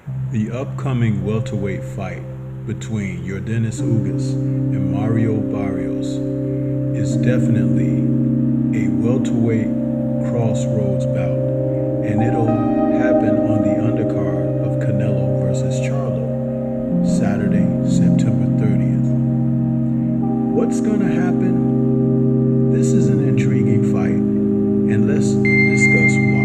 The upcoming welterweight fight between Ugas and Mario Barrios is definitely a welterweight crossroads bout, and it'll happen on the undercard of Canelo versus Charlo, Saturday, September 30th. What's gonna happen? This is an intriguing fight, and let's discuss why.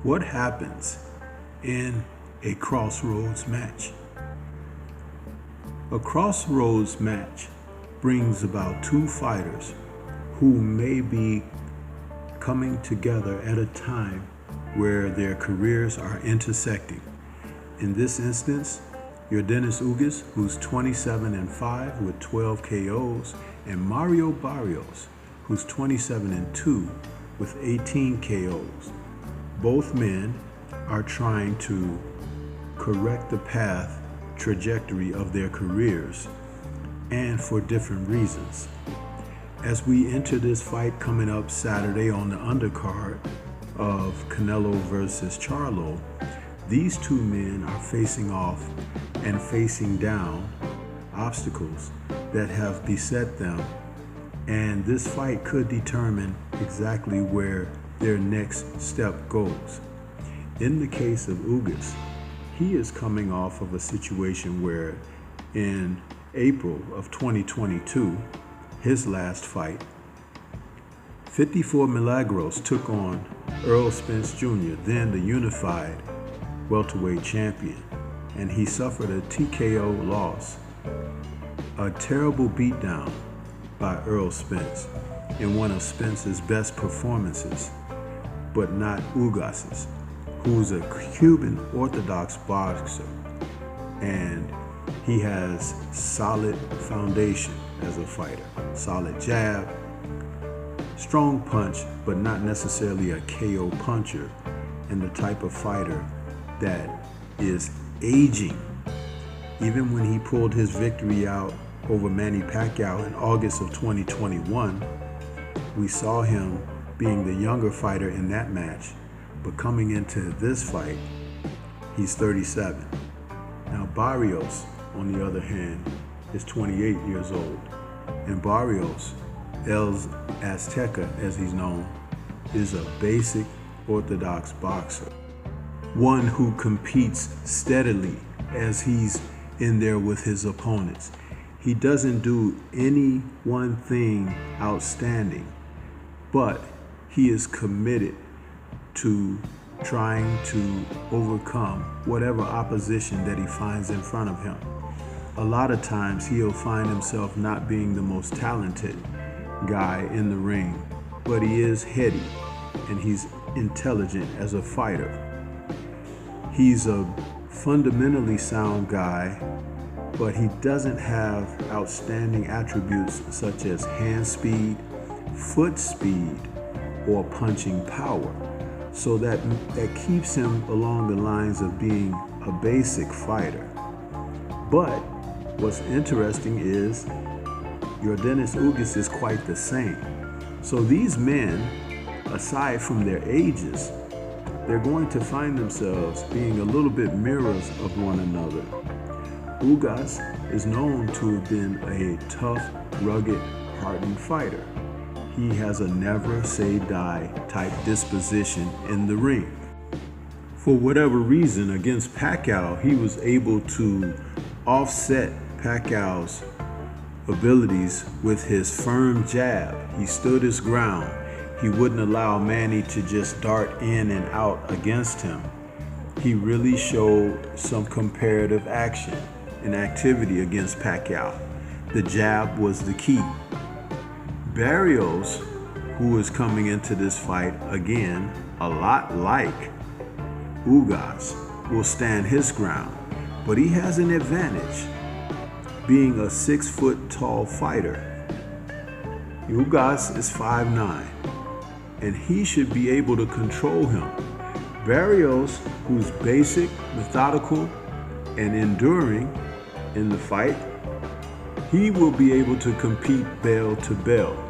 What happens in a crossroads match? A crossroads match brings about two fighters who may be coming together at a time where their careers are intersecting. In this instance, Ugas, who's 27-5 with 12 KOs, and Mario Barrios, who's 27-2 with 18 KOs. Both men are trying to correct the path trajectory of their careers, and for different reasons. As we enter this fight coming up Saturday on the undercard of Canelo versus Charlo, these two men are facing off and facing down obstacles that have beset them, and this fight could determine exactly where their next step goes. In the case of Ugas, he is coming off of a situation where in April of 2022, his last fight, 54 Milagros took on Errol Spence Jr., then the unified welterweight champion, and he suffered a TKO loss, a terrible beatdown by Errol Spence in one of Spence's best performances, but not Ugas's, who's a Cuban Orthodox boxer, and he has solid foundation as a fighter, solid jab, strong punch, but not necessarily a KO puncher, and the type of fighter that is aging. Even when he pulled his victory out over Manny Pacquiao in August of 2021, we saw him being the younger fighter in that match, but coming into this fight, he's 37. Now Barrios, on the other hand, is 28 years old, and Barrios, El Azteca as he's known, is a basic Orthodox boxer, one who competes steadily as he's in there with his opponents. He doesn't do any one thing outstanding, but he is committed to trying to overcome whatever opposition that he finds in front of him. A lot of times he'll find himself not being the most talented guy in the ring, but he is heady and he's intelligent as a fighter. He's a fundamentally sound guy, but he doesn't have outstanding attributes such as hand speed, foot speed, or punching power. So that keeps him along the lines of being a basic fighter. But what's interesting is Ugas is quite the same. So these men, aside from their ages, they're going to find themselves being a little bit mirrors of one another. Ugas is known to have been a tough, rugged, hardened fighter. He has a never say die type disposition in the ring. For whatever reason, against Pacquiao, he was able to offset Pacquiao's abilities with his firm jab. He stood his ground. He wouldn't allow Manny to just dart in and out against him. He really showed some comparative action and activity against Pacquiao. The jab was the key. Barrios, who is coming into this fight again, a lot like Ugas, will stand his ground, but he has an advantage, being a 6-foot tall fighter. Ugas is 5'9", and he should be able to control him. Barrios, who's basic, methodical, and enduring in the fight, he will be able to compete bell to bell.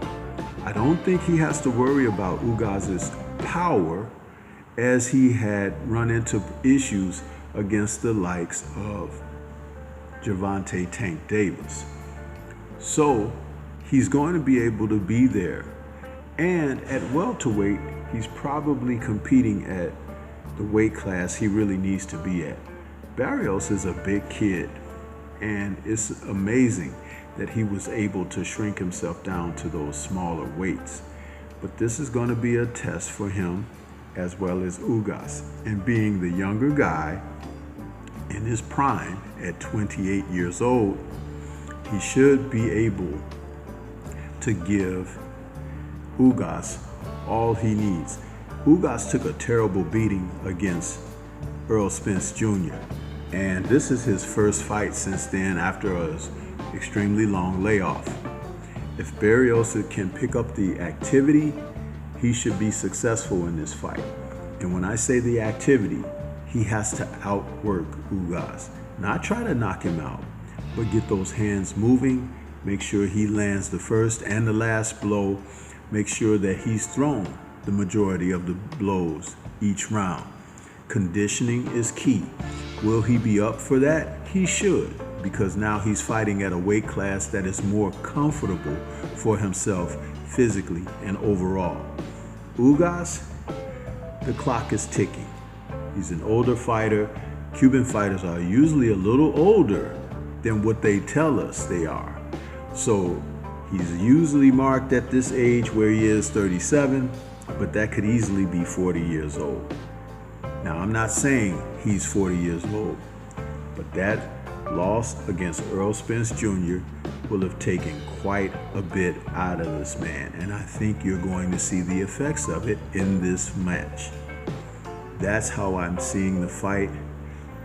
I don't think he has to worry about Ugas's power, as he had run into issues against the likes of Gervonta Tank Davis. So he's going to be able to be there. And at welterweight, he's probably competing at the weight class he really needs to be at. Barrios is a big kid, and it's amazing that he was able to shrink himself down to those smaller weights. But this is going to be a test for him as well as Ugas. And being the younger guy in his prime at 28 years old, he should be able to give Ugas all he needs. Ugas took a terrible beating against Errol Spence Jr. And this is his first fight since then, after an extremely long layoff. If Barrios can pick up the activity, he should be successful in this fight. And when I say the activity, he has to outwork Ugas. Not try to knock him out, but get those hands moving, make sure he lands the first and the last blow, make sure that he's thrown the majority of the blows each round. Conditioning is key. Will he be up for that? He should, because now he's fighting at a weight class that is more comfortable for himself physically and overall. Ugas, the clock is ticking. He's an older fighter. Cuban fighters are usually a little older than what they tell us they are. So he's usually marked at this age where he is 37, but that could easily be 40 years old. Now, I'm not saying he's 40 years old, but that loss against Errol Spence Jr. will have taken quite a bit out of this man, and I think you're going to see the effects of it in this match. That's how I'm seeing the fight.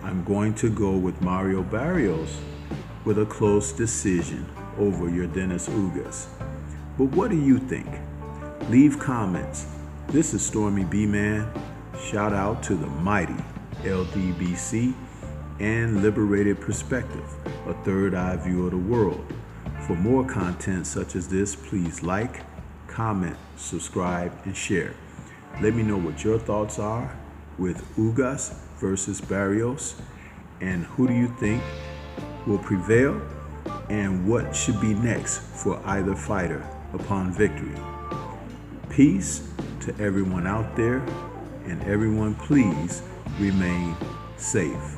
I'm going to go with Mario Barrios with a close decision over your Dennis Ugas. But what do you think? Leave comments. This is Stormy B-Man. Shout out to the mighty LDBC and Liberated Perspective, a third eye view of the world. For more content such as this, please like, comment, subscribe, and share. Let me know what your thoughts are with Ugas versus Barrios, and who do you think will prevail, and what should be next for either fighter upon victory. Peace to everyone out there, and everyone please remain safe.